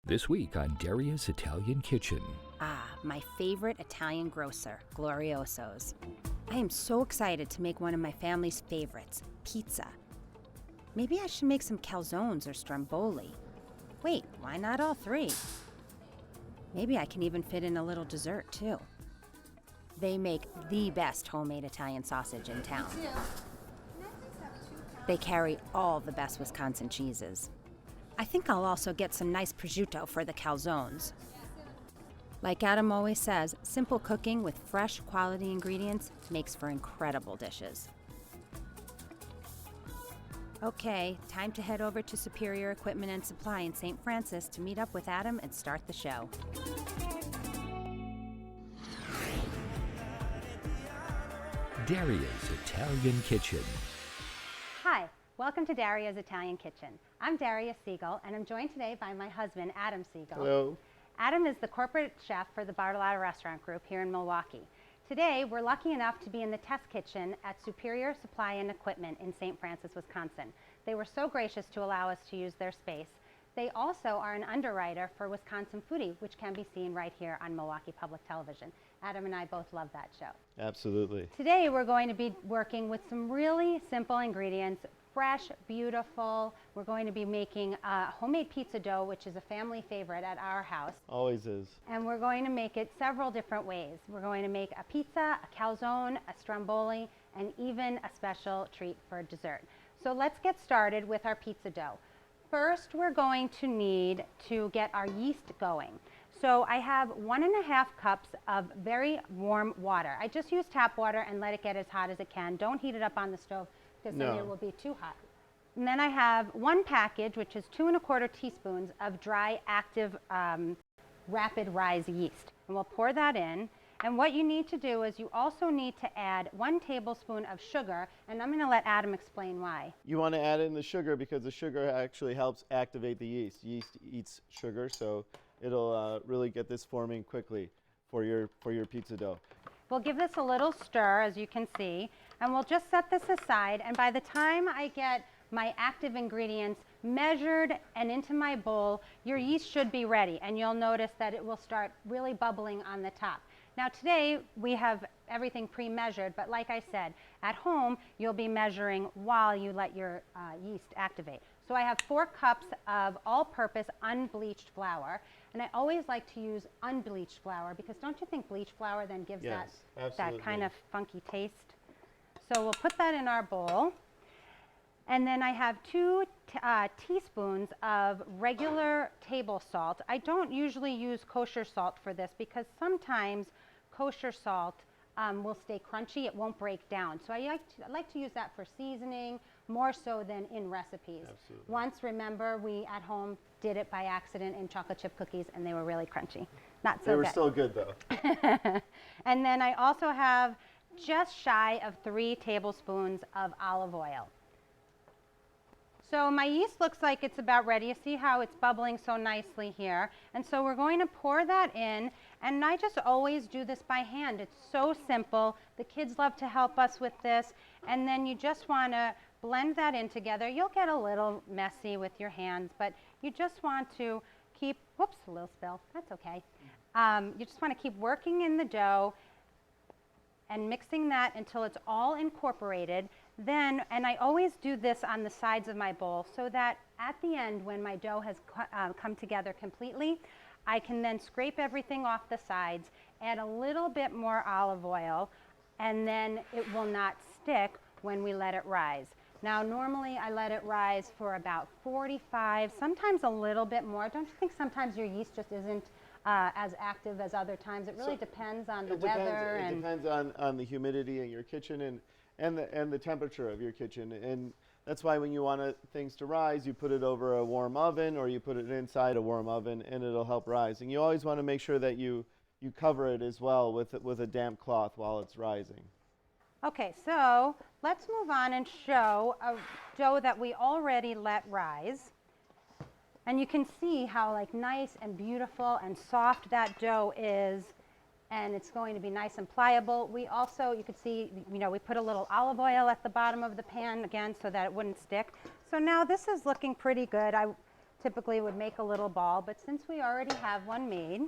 This week on Daria's Italian Kitchen. Ah, my favorite Italian grocer, Glorioso's. I am so excited to make one of my family's favorites, pizza. Maybe I should make some calzones or stromboli. Wait, why not all three? Maybe I can even fit in a little dessert, too. They make the best homemade Italian sausage in town. They carry all the best Wisconsin cheeses. I think I'll also get some nice prosciutto for the calzones. Like Adam always says, simple cooking with fresh, quality ingredients makes for incredible dishes. Okay, time to head over to Superior Equipment and Supply in St. Francis to meet up with Adam and start the show. Daria's Italian Kitchen. Hi, welcome to Daria's Italian Kitchen. I'm Daria Siegel, and I'm joined today by my husband, Adam Siegel. Hello. Adam is the corporate chef for the Bartolotta Restaurant Group here in Milwaukee. Today, we're lucky enough to be in the test kitchen at Superior Supply and Equipment in St. Francis, Wisconsin. They were so gracious to allow us to use their space. They also are an underwriter for Wisconsin Foodie, which can be seen right here on Milwaukee Public Television. Adam and I both love that show. Absolutely. Today, we're going to be working with some really simple ingredients, fresh, beautiful. We're going to be making homemade pizza dough, which is a family favorite at our house. Always is. And we're going to make it several different ways. We're going to make a pizza, a calzone, a stromboli, and even a special treat for dessert. So let's get started with our pizza dough. First, we're going to need to get our yeast going. So I have 1.5 cups of very warm water. I just use tap water and let it get as hot as it can. Don't heat it up on the stove because then it will be too hot. And then I have one package, which is 2¼ teaspoons of dry, active, rapid rise yeast. And we'll pour that in. And what you need to do is you also need to add 1 tablespoon of sugar, and I'm going to let Adam explain why. You want to add in the sugar because the sugar actually helps activate the yeast. Yeast eats sugar, so it'll really get this forming quickly for your pizza dough. We'll give this a little stir, as you can see, and we'll just set this aside. And by the time I get my active ingredients measured and into my bowl, your yeast should be ready, and you'll notice that it will start really bubbling on the top. Now today we have everything pre-measured, but like I said, at home you'll be measuring while you let your yeast activate. So I have 4 cups of all-purpose unbleached flour, and I always like to use unbleached flour because don't you think bleached flour then gives that kind of funky taste? So we'll put that in our bowl. And then I have 2 teaspoons of regular table salt. I don't usually use kosher salt for this because sometimes kosher salt will stay crunchy. It won't break down. So I like to use that for seasoning more so than in recipes. Absolutely. Once, remember, we at home did it by accident in chocolate chip cookies and they were really crunchy. Not so good. They were still good though. And then I also have just shy of 3 tablespoons of olive oil. So my yeast looks like it's about ready. You see how it's bubbling so nicely here. And so we're going to pour that in. And I just always do this by hand. It's so simple. The kids love to help us with this. And then you just want to blend that in together. You'll get a little messy with your hands, but you just want to keep, whoops, a little spill. That's okay. You just want to keep working in the dough and mixing that until it's all incorporated. Then, and I always do this on the sides of my bowl so that at the end when my dough has come together completely, I can then scrape everything off the sides, add a little bit more olive oil, and then it will not stick when we let it rise. Now normally I let it rise for about 45, sometimes a little bit more. Don't you think sometimes your yeast just isn't as active as other times? It really depends on the weather. It depends on the humidity in your kitchen and the temperature of your kitchen. And that's why when you want things to rise, you put it over a warm oven or you put it inside a warm oven and it'll help rise. And you always want to make sure that you cover it as well with a damp cloth while it's rising. Okay, so let's move on and show a dough that we already let rise. And you can see how nice and beautiful and soft that dough is. And it's going to be nice and pliable. We also, you can see, we put a little olive oil at the bottom of the pan again so that it wouldn't stick. So now this is looking pretty good. To typically would make a little ball, but since we already have one made,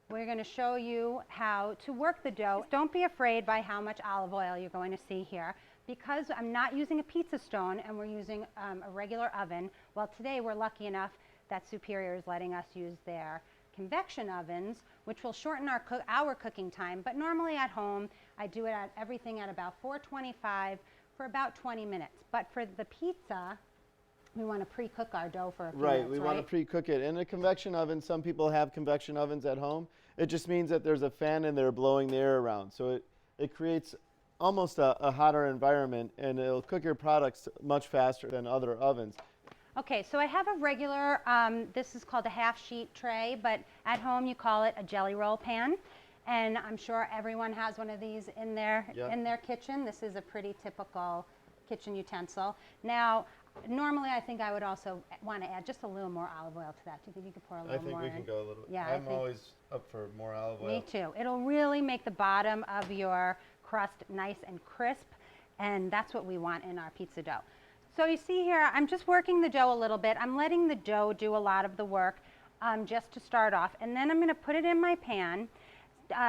we're going to show you how to work the dough. Don't be afraid by how much olive oil you're going to see here. Because I'm not using a pizza stone and we're using a regular oven, well, today we're lucky enough that Superior is letting us use their convection ovens, which will shorten our cooking time. But normally at home, I do everything at about 425 for about 20 minutes. But for the pizza, we want to pre-cook our dough for a few minutes, We want to pre-cook it. In a convection oven, some people have convection ovens at home. It just means that there's a fan in there blowing the air around. So it creates almost a hotter environment, and it'll cook your products much faster than other ovens. Okay, so I have a regular, this is called a half sheet tray, but at home you call it a jelly roll pan. And I'm sure everyone has one of these in their kitchen. This is a pretty typical kitchen utensil. Now, normally I think I would also want to add just a little more olive oil to that. Do you think you could pour a little more in? I think we can go a little. Yeah, I'm always up for more olive oil. Me too. It'll really make the bottom of your crust nice and crisp, and that's what we want in our pizza dough. So you see here, I'm just working the dough a little bit. I'm letting the dough do a lot of the work just to start off, and then I'm going to put it in my pan.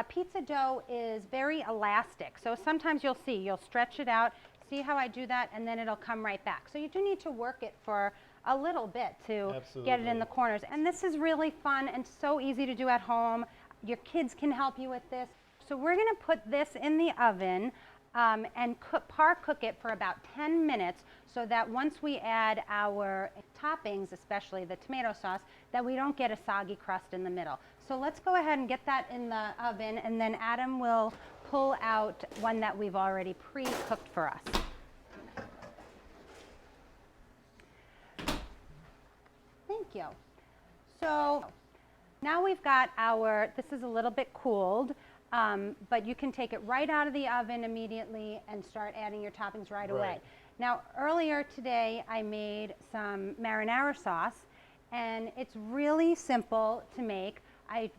Pizza dough is very elastic, so sometimes you'll stretch it out. See how I do that, and then it'll come right back. So you do need to work it for a little bit to get it in the corners. And this is really fun and so easy to do at home. Your kids can help you with this. So we're going to put this in the oven and par cook it for about 10 minutes so that once we add our toppings, especially the tomato sauce, that we don't get a soggy crust in the middle. So let's go ahead and get that in the oven, and then Adam will pull out one that we've already pre-cooked for us. Thank you. So now we've got this is a little bit cooled, but you can take it right out of the oven immediately and start adding your toppings right away. Now, earlier today, I made some marinara sauce, and it's really simple to make.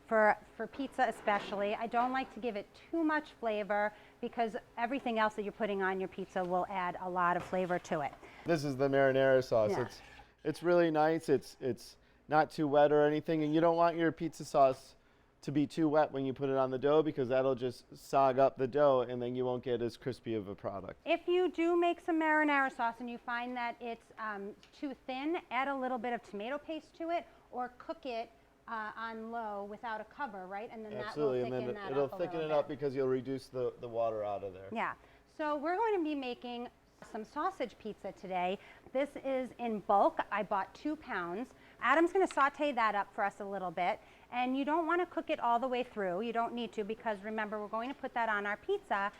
For pizza especially, I don't like to give it too much flavor because everything else that you're putting on your pizza will add a lot of flavor to it. This is the marinara sauce. Yeah. It's really nice. It's not too wet or anything, and you don't want your pizza sauce to be too wet when you put it on the dough because that'll just sog up the dough and then you won't get as crispy of a product. If you do make some marinara sauce and you find that it's too thin, add a little bit of tomato paste to it or cook it on low without a cover, right? And then Absolutely, that will thicken and then it'll thicken it up because you'll reduce the water out of there. Yeah. So we're going to be making some sausage pizza today. This is in bulk. I bought 2 pounds. Adam's going to saute that up for us a little bit. And you don't want to cook it all the way through. You don't need to because remember, we're going to put that on our pizza.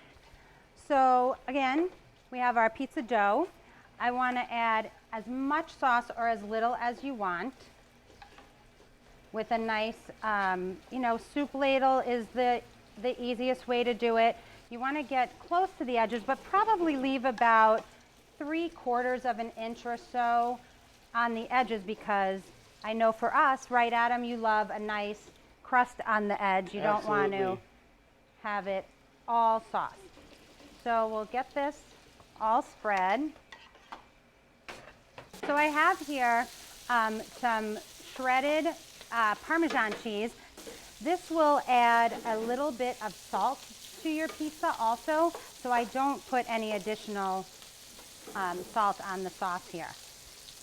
So again, we have our pizza dough. I want to add as much sauce or as little as you want. With a nice, soup ladle is the easiest way to do it. You want to get close to the edges, but probably leave about 3/4 of an inch or so on the edges because I know for us, right, Adam, you love a nice crust on the edge. You don't want to have it all sauce. So we'll get this all spread. So I have here some shredded Parmesan cheese. This will add a little bit of salt to your pizza also, so I don't put any additional salt on the sauce here.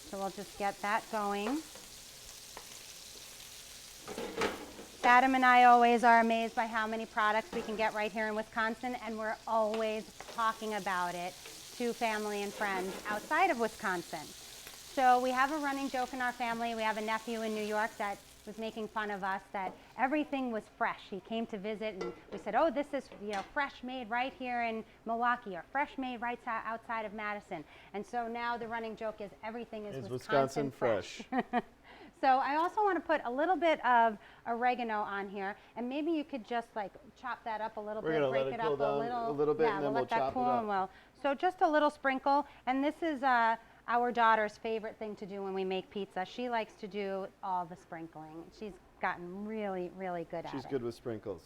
So we'll just get that going. Adam and I always are amazed by how many products we can get right here in Wisconsin, and we're always talking about it to family and friends outside of Wisconsin. So we have a running joke in our family. We have a nephew in New York that was making fun of us that everything was fresh. He came to visit and we said, oh, this is fresh made right here in Milwaukee or fresh made right outside of Madison. And so now the running joke is everything is Wisconsin fresh. So I also want to put a little bit of oregano on here, and maybe you could just like chop that up a little bit, break it up a little bit, and then we'll chop it up. So just a little sprinkle, and this is our daughter's favorite thing to do when we make pizza. She likes to do all the sprinkling. She's gotten really, really good at it. She's good with sprinkles.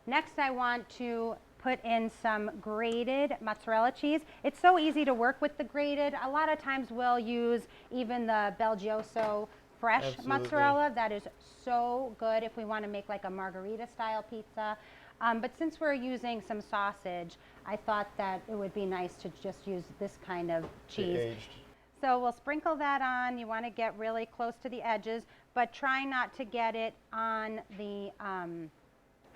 Next, I want to put in some grated mozzarella cheese. It's so easy to work with the grated. A lot of times we'll use even the Belgioso fresh mozzarella. That is so good if we want to make like a margarita style pizza. But since we're using some sausage, I thought that it would be nice to just use this kind of cheese. So we'll sprinkle that on. You want to get really close to the edges, but try not to get it on the,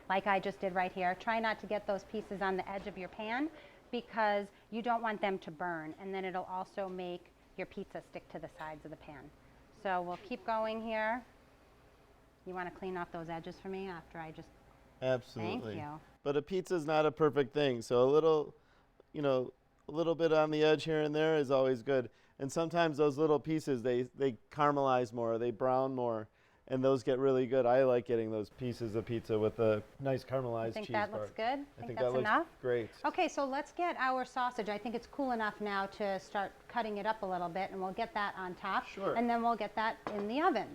like I just did right here. Try not to get those pieces on the edge of your pan because you don't want them to burn, and then it'll also make your pizza stick to the sides of the pan. So we'll keep going here. You want to clean off those edges for me after I just... Absolutely. Thank you. But a pizza's not a perfect thing, so a little, a little bit on the edge here and there is always good. And sometimes those little pieces, they caramelize more, they brown more, and those get really good. I like getting those pieces of pizza with a nice caramelized cheese. Think that looks good? I think that's that enough? looks great. Okay, so let's get our sausage. I think it's cool enough now to start cutting it up a little bit, and we'll get that on top. Sure. And then we'll get that in the oven.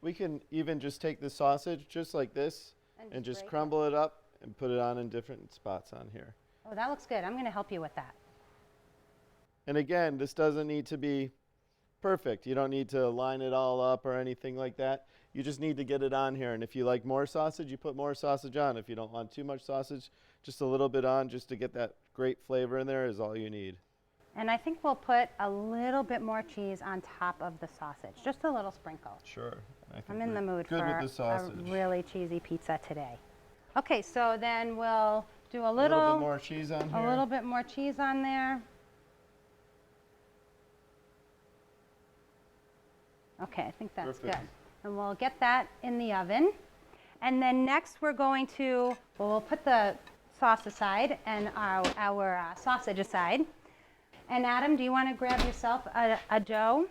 We can even just take the sausage just like this and just break crumble it up and put it on in different spots on here. Oh, that looks good. I'm going to help you with that. And again, this doesn't need to be perfect. You don't need to line it all up or anything like that. You just need to get it on here. And if you like more sausage, you put more sausage on. If you don't want too much sausage, just a little bit on just to get that great flavor in there is all you need. And I think we'll put a little bit more cheese on top of the sausage, just a little sprinkle. Sure. I'm in the mood good for with the sausage. a really cheesy pizza today. Okay, so then we'll do a little bit more cheese on here. A little bit more cheese on there. Okay, I think that's Perfect. good. And we'll get that in the oven. And then next we're going to, we'll put the sauce aside and our sausage aside. And Adam, do you want to grab yourself a dough?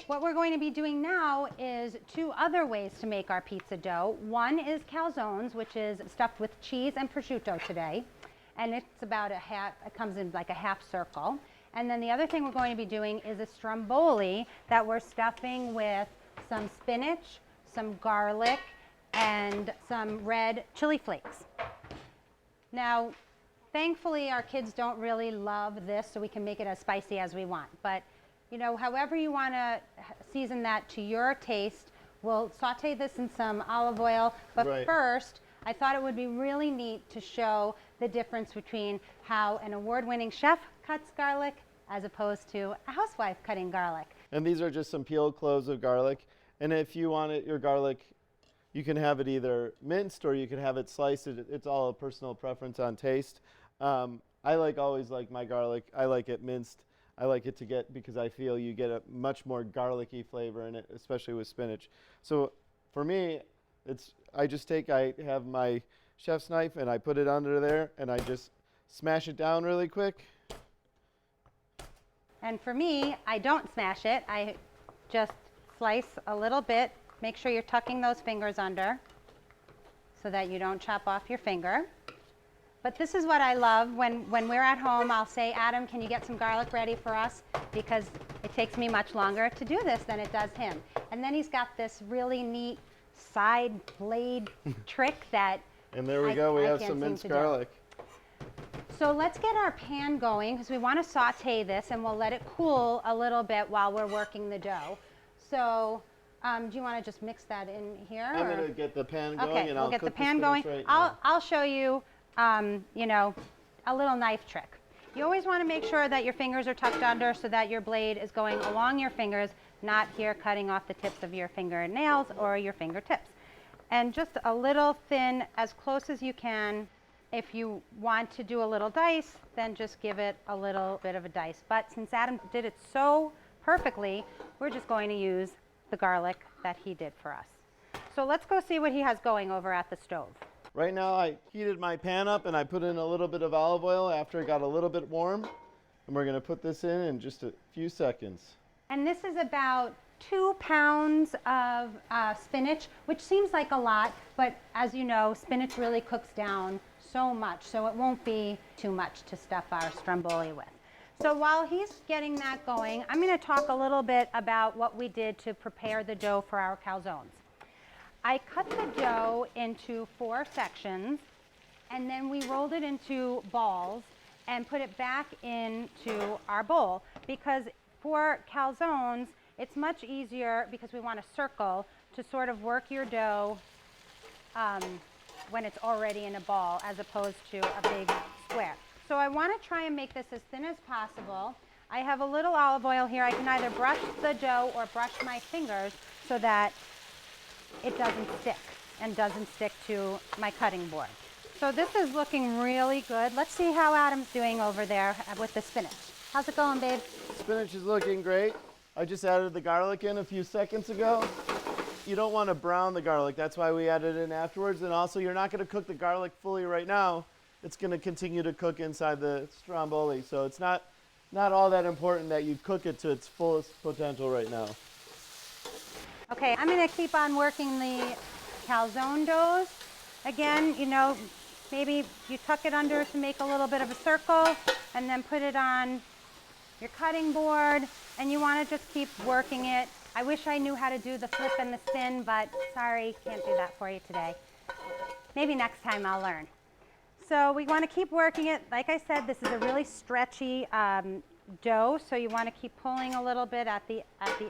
What we're going to be doing now is two other ways to make our pizza dough. One is calzones, which is stuffed with cheese and prosciutto today. And it's about it comes in like a half circle. And then the other thing we're going to be doing is a stromboli that we're stuffing with some spinach, some garlic, and some red chili flakes. Now, thankfully, our kids don't really love this, so we can make it as spicy as we want. But, however you want to season that to your taste, we'll saute this in some olive oil. But first, I thought it would be really neat to show the difference between how an award-winning chef cuts garlic as opposed to a housewife cutting garlic. And these are just some peeled cloves of garlic. And if you want your garlic, you can have it either minced or you can have it sliced. It's all a personal preference on taste. I always like my garlic. I like it minced. I like it because I feel you get a much more garlicky flavor in it, especially with spinach. So for me, I have my chef's knife and I put it under there and I just smash it down really quick. And for me, I don't smash it. I just slice a little bit. Make sure you're tucking those fingers under so that you don't chop off your finger. But this is what I love. When we're at home, I'll say, Adam, can you get some garlic ready for us? Because it takes me much longer to do this than it does him. And then he's got this really neat side blade trick that And there we go. We have some minced garlic. So let's get our pan going because we want to saute this and we'll let it cool a little bit while we're working the dough. So do you want to just mix that in here? I'm going to get the pan going and we'll I'll get cook the pan going. right now. I'll show you, a little knife trick. You always want to make sure that your fingers are tucked under so that your blade is going along your fingers, not here cutting off the tips of your fingernails or your fingertips. And just a little thin, as close as you can. If you want to do a little dice, then just give it a little bit of a dice. But since Adam did it so perfectly, we're just going to use the garlic that he did for us. So let's go see what he has going over at the stove. Right now I heated my pan up and I put in a little bit of olive oil after it got a little bit warm. And we're going to put this in just a few seconds. And this is about 2 pounds of spinach, which seems like a lot, but as you know, spinach really cooks down so much, so it won't be too much to stuff our stromboli with. So while he's getting that going, I'm going to talk a little bit about what we did to prepare the dough for our calzones. I cut the dough into 4 sections, and then we rolled it into balls and put it back into our bowl, because for calzones, it's much easier, because we want a circle, to sort of work your dough when it's already in a ball as opposed to a big square. So I want to try and make this as thin as possible. I have a little olive oil here. I can either brush the dough or brush my fingers so that it doesn't stick and doesn't stick to my cutting board. So this is looking really good. Let's see how Adam's doing over there with the spinach. How's it going, babe? Spinach is looking great. I just added the garlic in a few seconds ago. You don't want to brown the garlic. That's why we added it in afterwards. And also, you're not going to cook the garlic fully right now. It's going to continue to cook inside the stromboli. So it's not all that important that you cook it to its fullest potential right now. Okay, I'm going to keep on working the calzone doughs. Again, you know, maybe you tuck it under to make a little bit of a circle and then put it on your cutting board, and you want to just keep working it. I wish I knew how to do the flip and the spin, but sorry, can't do that for you today. Maybe next time I'll learn. So we want to keep working it. Like I said, this is a really stretchy dough, so you want to keep pulling a little bit at the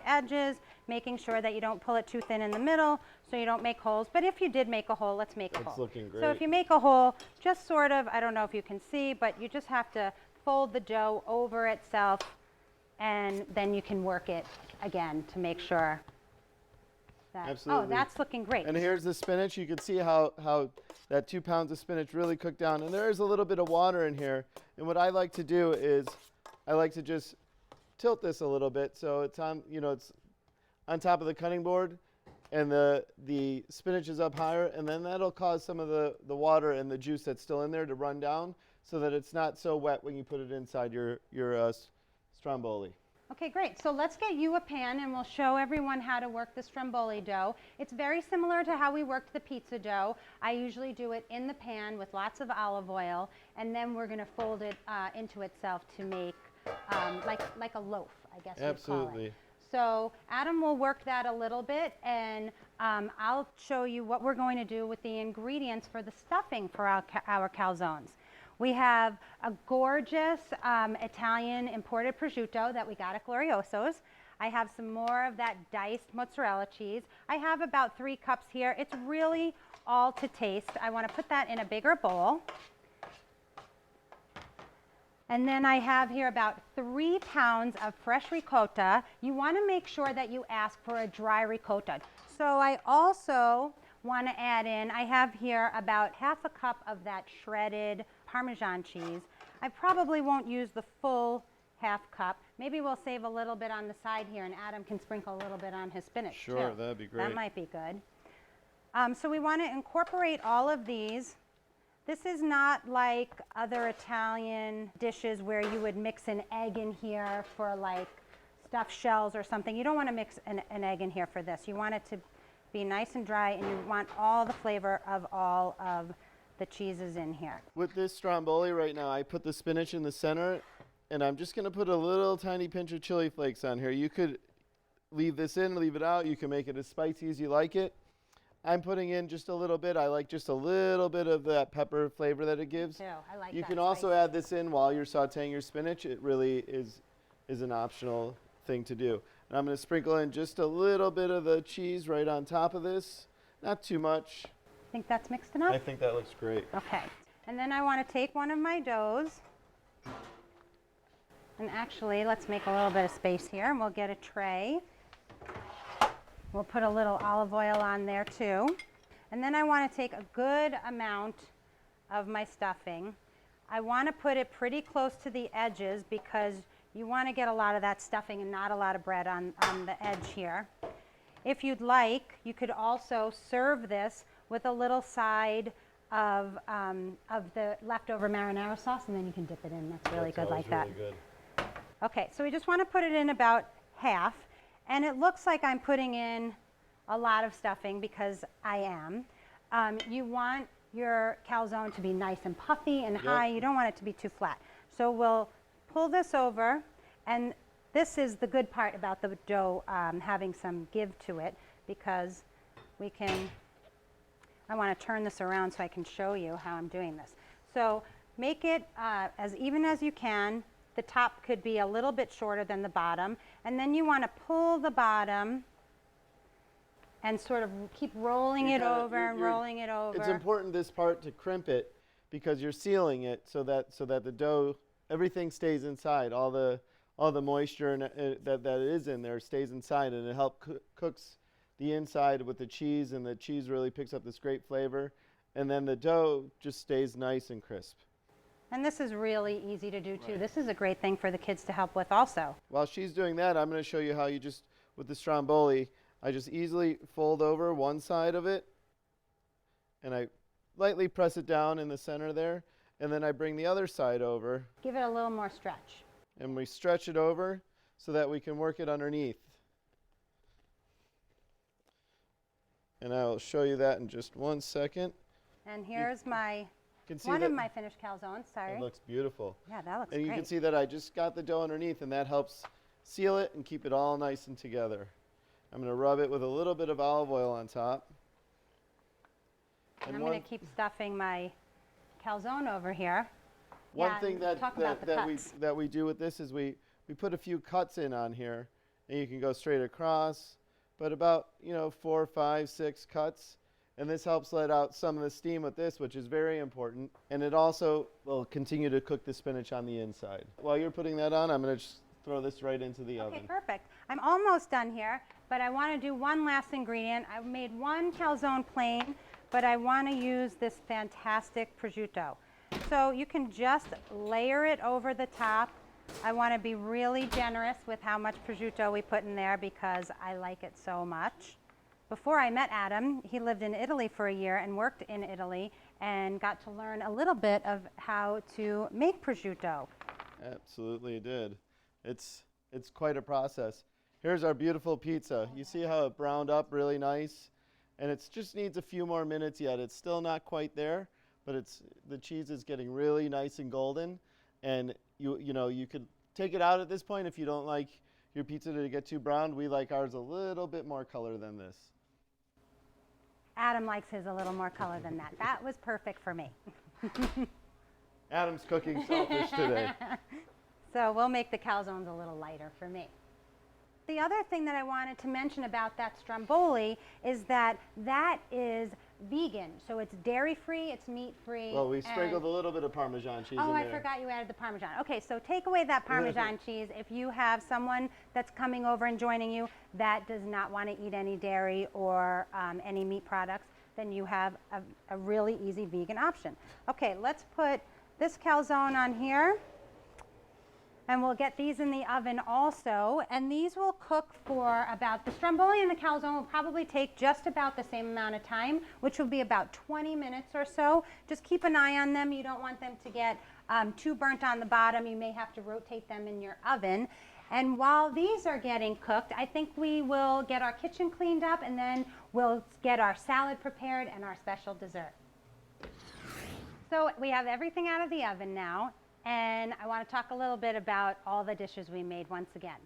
edges, making sure that you don't pull it too thin in the middle so you don't make holes. But if you did make a hole, let's make a hole. It's looking great. So if you make a hole, just sort of, I don't know if you can see, but you just have to fold the dough over itself, and then you can work it again to make sure that, Absolutely. oh, that's looking great. And here's the spinach. You can see how that 2 pounds of spinach really cooked down. And there is a little bit of water in here. And what I like to do is I like to just tilt this a little bit so it's on, you know, it's on top of the cutting board, and the spinach is up higher, and then that'll cause some of the water and the juice that's still in there to run down so that it's not so wet when you put it inside your stromboli. Okay, great. So let's get you a pan and we'll show everyone how to work the stromboli dough. It's very similar to how we worked the pizza dough. I usually do it in the pan with lots of olive oil, and then we're going to fold it into itself to make like a loaf, I guess you'd call it. Absolutely. So Adam will work that a little bit, and I'll show you what we're going to do with the ingredients for the stuffing for our calzones. We have a gorgeous Italian imported prosciutto that we got at Glorioso's. I have some more of that diced mozzarella cheese. I have about 3 cups here. It's really all to taste. I want to put that in a bigger bowl. And then I have here about 3 pounds of fresh ricotta. You want to make sure that you ask for a dry ricotta. So I also want to add in, I have here about half a cup of that shredded Parmesan cheese. I probably won't use the full half cup. Maybe we'll save a little bit on the side here, and Adam can sprinkle a little bit on his spinach too. Sure, that'd be great. That might be good. So we want to incorporate all of these. This is not like other Italian dishes where you would mix an egg in here for like stuffed shells or something. You don't want to mix an egg in here for this. You want it to be nice and dry, and you want all the flavor of all of the cheeses in here. With this stromboli right now, I put the spinach in the center, and I'm just going to put a little tiny pinch of chili flakes on here. You could leave this in, leave it out. You can make it as spicy as you like it. I'm putting in just a little bit. I like just a little bit of that pepper flavor that it gives. Too. I like You that can also spice. add this in while you're sauteing your spinach. It really is an optional thing to do. And I'm going to sprinkle in just a little bit of the cheese right on top of this. Not too much. Think that's mixed enough? I think that looks great. Okay. And then I want to take one of my doughs, and actually let's make a little bit of space here, and we'll get a tray. We'll put a little olive oil on there too. And then I want to take a good amount of my stuffing. I want to put it pretty close to the edges because you want to get a lot of that stuffing and not a lot of bread on the edge here. If you'd like, you could also serve this with a little side of the leftover marinara sauce, and then you can dip it in. That's really good like that. Really good. Okay, so we just want to put it in about half, and it looks like I'm putting in a lot of stuffing because I am. You want your calzone to be nice and puffy and high. You don't want it to be too flat. So we'll pull this over, and this is the good part about the dough having some give to it, because we can I want to turn this around so I can show you how I'm doing this. So make it as even as you can. The top could be a little bit shorter than the bottom, and then you want to pull the bottom and sort of keep rolling it over and rolling it over. It's important this part to crimp it because you're sealing it so that the dough, everything stays inside. All the moisture that is in there stays inside, and it helps cooks the inside with the cheese, and the cheese really picks up this great flavor, and then the dough just stays nice and crisp. And this is really easy to do too. Right. This is a great thing for the kids to help with also. While she's doing that, I'm going to show you how you just, with the stromboli, I just easily fold over one side of it, and I lightly press it down in the center there, and then I bring the other side over. Give it a little more stretch. And we stretch it over so that we can work it underneath. And I will show you that in just one second. And here's one of my finished calzones. Sorry. It looks beautiful. Yeah, that looks great. And you great. can see that I just got the dough underneath, and that helps seal it and keep it all nice and together. I'm going to rub it with a little bit of olive oil on top. And I'm going to keep stuffing my calzone over here. One thing that we do with this is we put a few cuts in on here, and you can go straight across, but about 4, 5, 6 cuts. And this helps let out some of the steam with this, which is very important. And it also will continue to cook the spinach on the inside. While you're putting that on, I'm going to just throw this right into the oven. Okay, perfect. I'm almost done here, but I want to do one last ingredient. I made one calzone plain, but I want to use this fantastic prosciutto. So you can just layer it over the top. I want to be really generous with how much prosciutto we put in there because I like it so much. Before I met Adam, he lived in Italy for a year and worked in Italy and got to learn a little bit of how to make prosciutto. Absolutely it did. It's quite a process. Here's our beautiful pizza. You see how it browned up really nice? And it just needs a few more minutes yet. It's still not quite there, but the cheese is getting really nice and golden. And you could take it out at this point if you don't like your pizza to get too brown. We like ours a little bit more color than this. Adam likes his a little more color than that. That was perfect for me. Adam's cooking selfish today. So we'll make the calzones a little lighter for me. The other thing that I wanted to mention about that stromboli is that is vegan. So it's dairy-free, it's meat-free. Well, we sprinkled a little bit of Parmesan cheese in there. Oh, I forgot you added the Parmesan. Okay, so take away that Parmesan cheese. If you have someone that's coming over and joining you that does not want to eat any dairy or any meat products, then you have a really easy vegan option. Okay, let's put this calzone on here. And we'll get these in the oven also, and these will cook for the stromboli and the calzone will probably take just about the same amount of time, which will be about 20 minutes or so. Just keep an eye on them. You don't want them to get too burnt on the bottom. You may have to rotate them in your oven. And while these are getting cooked, I think we will get our kitchen cleaned up, and then we'll get our salad prepared and our special dessert. So we have everything out of the oven now. And I want to talk a little bit about all the dishes we made once again.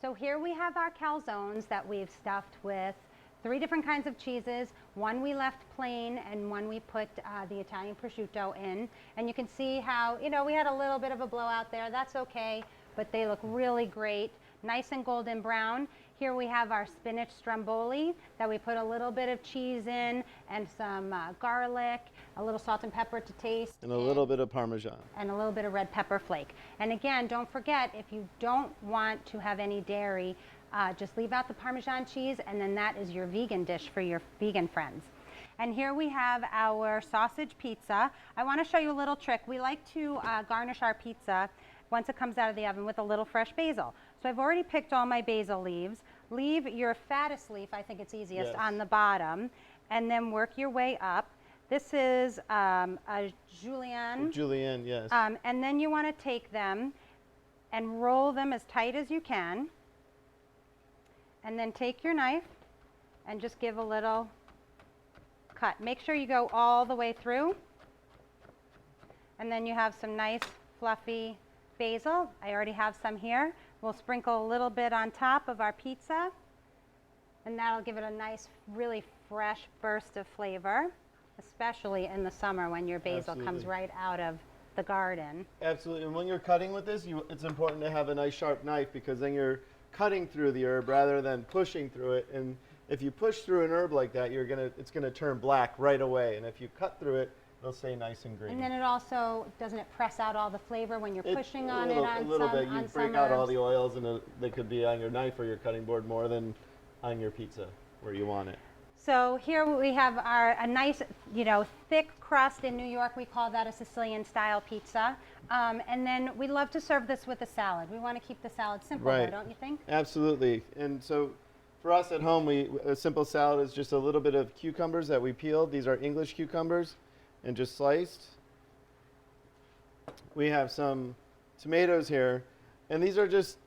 So here we have our calzones that we've stuffed with 3 different kinds of cheeses. One we left plain and one we put the Italian prosciutto in. And you can see how, we had a little bit of a blowout there. That's okay, but they look really great. Nice and golden brown. Here we have our spinach stromboli that we put a little bit of cheese in and some garlic, a little salt and pepper to taste. And a little bit of Parmesan. And a little bit of red pepper flake. And again, don't forget, if you don't want to have any dairy, just leave out the Parmesan cheese, and then that is your vegan dish for your vegan friends. And here we have our sausage pizza. I want to show you a little trick. We like to garnish our pizza once it comes out of the oven with a little fresh basil. So I've already picked all my basil leaves. Leave your fattest leaf, I think it's easiest, on the bottom, and then work your way up. This is a julienne. Julienne, yes. And then you want to take them and roll them as tight as you can. And then take your knife and just give a little cut. Make sure you go all the way through. And then you have some nice fluffy basil. I already have some here. We'll sprinkle a little bit on top of our pizza, and that'll give it a nice, really fresh burst of flavor. especially in the summer when your basil comes Absolutely. right out of the garden. Absolutely. And when you're cutting with this, it's important to have a nice sharp knife because then you're cutting through the herb rather than pushing through it. And if you push through an herb like that, it's gonna turn black right away. And if you cut through it, it'll stay nice and green. And then it also, doesn't it press out all the flavor when you're pushing on it a little bit. You on break some out all herbs? the oils, and they could be on your knife or your cutting board more than on your pizza where you want it. So here we have a nice, thick crust. In New York, we call that a Sicilian style pizza. And then we love to serve this with a salad. We want to keep the salad simple, though, Right. don't you think? Absolutely. And so for us at home, a simple salad is just a little bit of cucumbers that we peeled. These are English cucumbers and just sliced. We have some tomatoes here, and these are just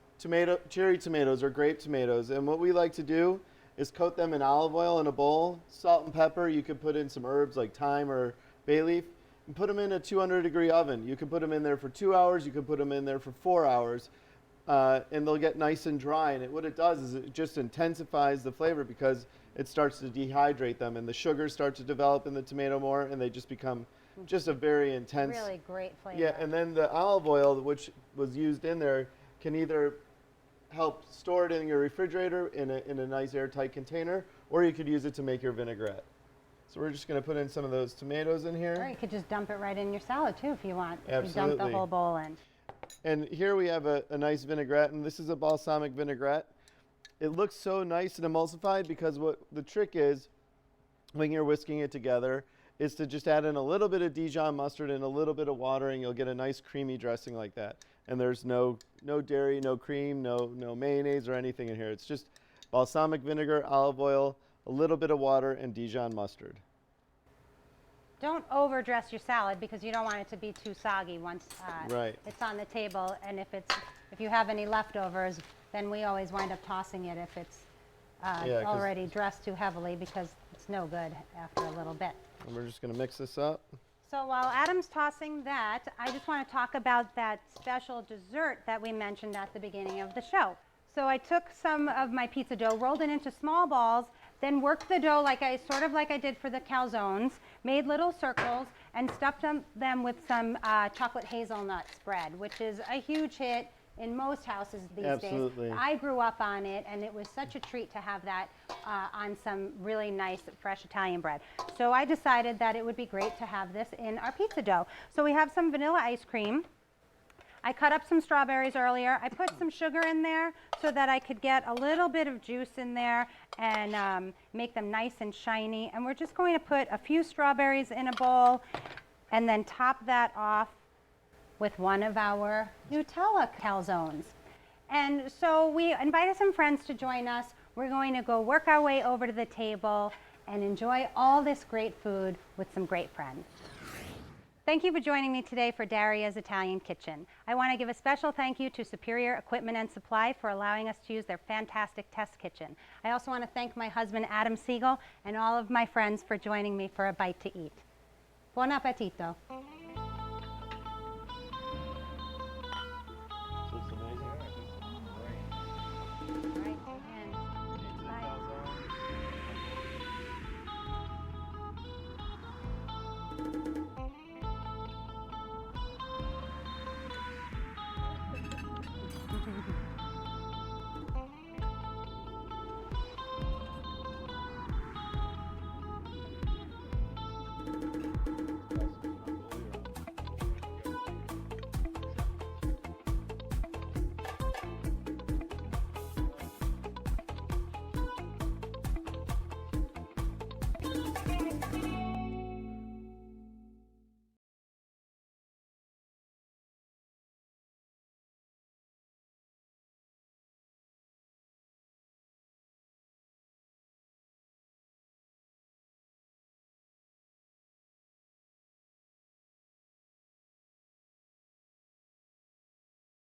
cherry tomatoes or grape tomatoes. And what we like to do is coat them in olive oil in a bowl, salt and pepper. You could put in some herbs like thyme or bay leaf, and put them in a 200-degree oven. You can put them in there for 2 hours. You can put them in there for 4 hours, and they'll get nice and dry. And what it does is it just intensifies the flavor because it starts to dehydrate them, and the sugar starts to develop in the tomato more, and they just become just a very intense. Really great flavor. Yeah, and then the olive oil, which was used in there, can either help store it in your refrigerator in a nice airtight container, or you could use it to make your vinaigrette. So we're just going to put in some of those tomatoes in here. Or you could just dump it right in your salad too if you want. If you dump Absolutely. the whole bowl in. And here we have a nice vinaigrette, and this is a balsamic vinaigrette. It looks so nice and emulsified because what the trick is when you're whisking it together is to just add in a little bit of Dijon mustard and a little bit of water, and you'll get a nice creamy dressing like that. And there's no dairy, no cream, no mayonnaise or anything in here. It's just balsamic vinegar, olive oil, a little bit of water, and Dijon mustard. Don't overdress your salad because you don't want it to be too soggy once Right. it's on the table. And if you have any leftovers, then we always wind up tossing it if it's Yeah, 'cause- already dressed too heavily because it's no good after a little bit. And we're just going to mix this up. So while Adam's tossing that, I just want to talk about that special dessert that we mentioned at the beginning of the show. So I took some of my pizza dough, rolled it into small balls, then worked the dough like I did for the calzones, made little circles, and stuffed them with some chocolate hazelnut spread, which is a huge hit in most houses these Absolutely. days. I grew up on it, and it was such a treat to have that on some really nice fresh Italian bread. So I decided that it would be great to have this in our pizza dough. So we have some vanilla ice cream. I cut up some strawberries earlier. I put some sugar in there so that I could get a little bit of juice in there and make them nice and shiny. And we're just going to put a few strawberries in a bowl and then top that off with one of our Nutella calzones. And so we invited some friends to join us. We're going to go work our way over to the table and enjoy all this great food with some great friends. Thank you for joining me today for Daria's Italian Kitchen. I want to give a special thank you to Superior Equipment and Supply for allowing us to use their fantastic test kitchen. I also want to thank my husband Adam Siegel and all of my friends for joining me for a bite to eat. Buon appetito. Looks amazing. Right, and bye.